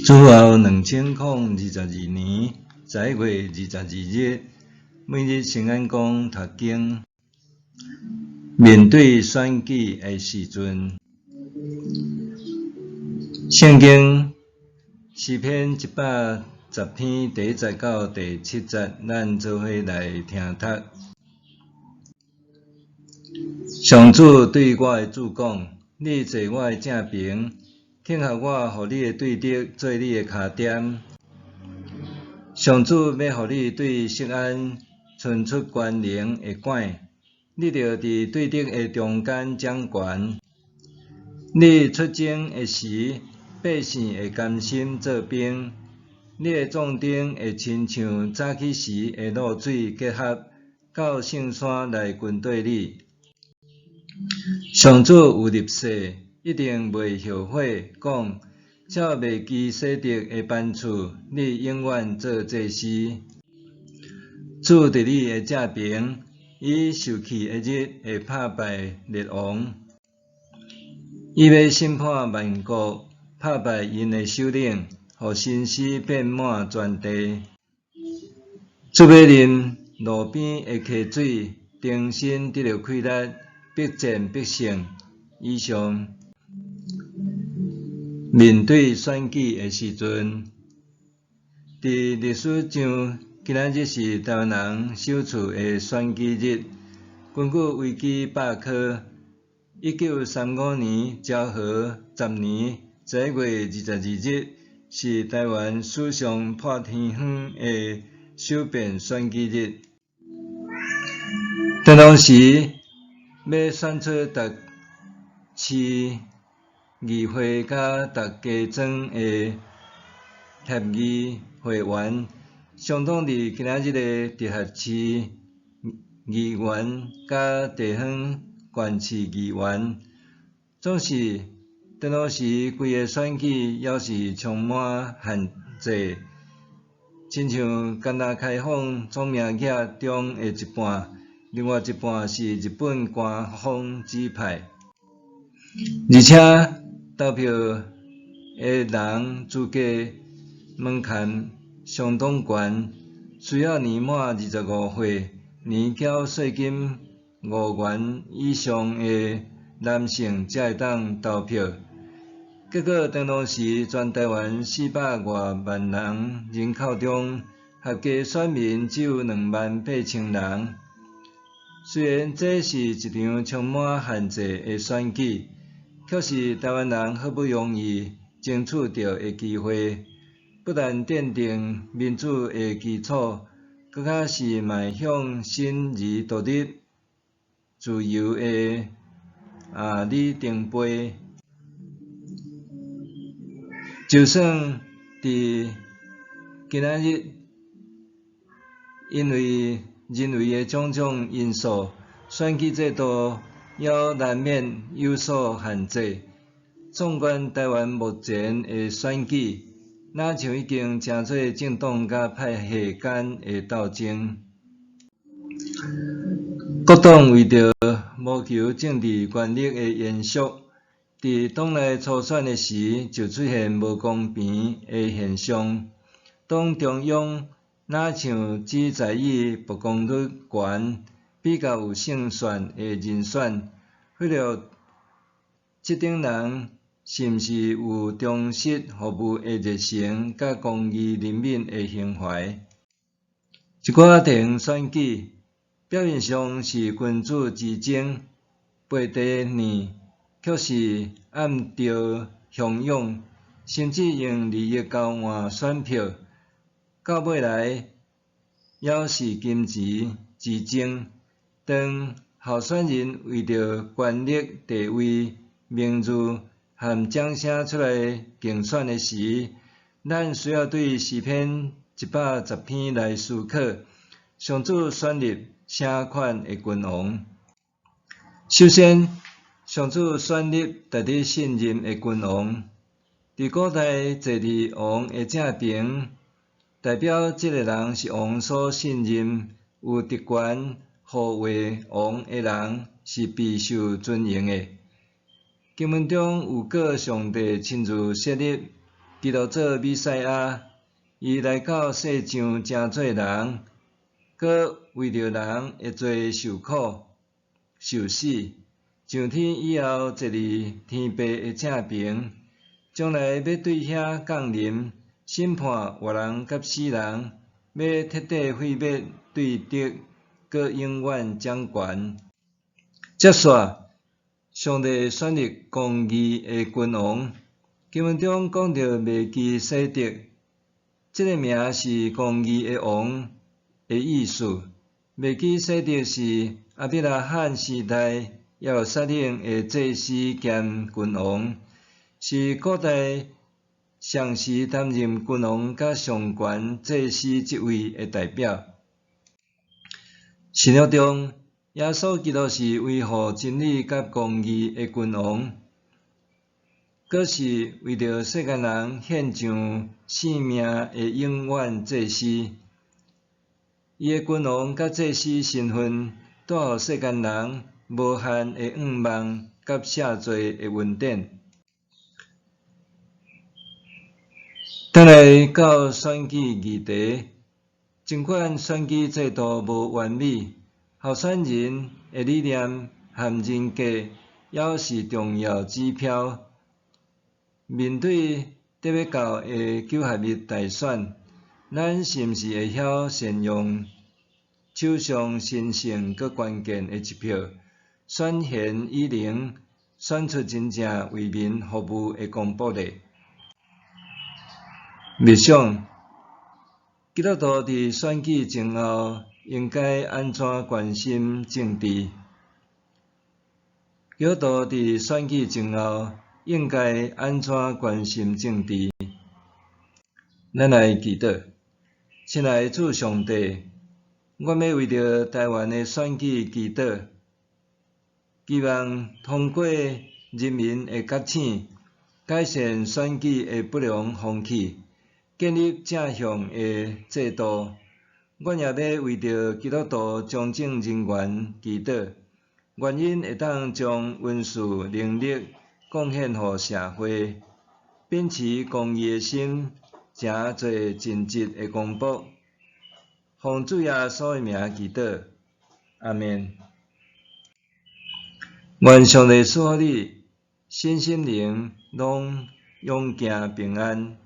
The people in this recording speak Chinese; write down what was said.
主后2022年11月22日，每日圣安宫读经。面对选举的时阵，圣经诗篇110篇第1节到第7节，咱做伙来听读。上主对我的主讲：你坐我的正边，庆贺我，互你的对敌做你的脚点。上主要互你对锡安伸出权能的管，你着伫对敌的中间掌权。你出征的时，百姓会甘心做兵。你的壮丁会亲像早起时的露水结合，到圣山来军队你。上主有立誓，一定袂后悔，讲照未记洗涤的班次，你永远做祭司。主伫你的正边，伊受气的日会拍败列王，伊要审判万国，拍败因的首领，互心思遍满全地。主要啉路边的溪水，重新得到气力，必战必胜。以上。面对选举的时阵，伫历史上，今仔日是台湾人首次的选举日。根据维基百科，1935年昭和10年11月22日是台湾史上破天荒的首遍选举日。当时要选出逐市议会甲逐家庄的协议会员，相当于今仔日的直辖市议员甲地方县市议员。总是当时规个选举还是充满限制，亲像加拿大开放总名额中的一半，另外一半是日本官方指派，而且投票的人资格门槛相当悬，需要年满25岁，年缴税金5元以上的男性才会当投票。结果当时全台湾400多万人口中，合计选民只有28000人。虽然这是一场充满限制的选举，却是台湾人好不容易争取到的机会，不但奠定民主的基础，更加是迈向新而独立、自由的里程碑。就算伫今仔日，因为人为的种种因素，选举制度也难免有所限制。纵观台湾目前的选举，若像已经成做政党甲派系间的斗争。各党为着谋求政治权力的延续，伫党内初选的时就出现无公平的现象。党中央若像只在意曝光率悬、比较有胜算的人选，忽略执政人是毋是有忠实服务的热诚，甲公义人民的情怀。一寡地方选举表面上是君主之争，背地里却是暗着汹涌，甚至用利益交换选票，到尾来也是金钱之争。当候选人为着权力、地位、名誉和掌声出来竞选的时，咱需要对诗篇110篇来思考：上主选立啥款的君王？首先，上主选立值得信任的君王。伫古代坐伫王的正边，代表这个人是王所信任，有特权护卫王的人是备受尊敬的。经文中有过上帝亲自设立基督做弥赛亚，伊来到世上成做人，佮为着人会做受苦、受死，上天以后坐伫天父的正边，将来要对遐降临，审判活人甲死人，要彻底毁灭对敌，佮永远掌权。接续，上帝选立公义的君王。经文中讲到麦基洗德，这个名是公义的王的意思。麦基洗德是亚伯拉罕时代耶路撒冷的祭司兼君王，是古代上时担任君王甲上悬祭司职位的代表。新约中，耶稣基督是维护真理甲公义的君王。佫是为着世间人献上性命的永远祭司，伊的君王甲祭司身份，带予世间人无限的愿望甲赦罪的恩典。等来到选举议题，尽管选举制度无完美，候选人的理念和人格也是重要指标。面对即要到的9合一大选，咱是毋是会晓善用手上神圣佮关键的一票，选贤与能，选出真正为民服务的公仆呢？默想，基督徒伫选举前后应该安怎关心政治？基督徒伫选举前后应该安怎关心政治？咱来祈祷，亲爱的主上帝，我要为着台湾的选举祈祷，希望通过人民的觉醒，改善选举的不良风气，建立正向的制度。我也要为着基督徒从政人员祈祷，愿因会当将恩赐能力贡献予社会，秉持公义的心，诚做尽职的公仆。奉主耶稣的名祈祷，阿们。愿上帝赐予你身心灵拢永行平安。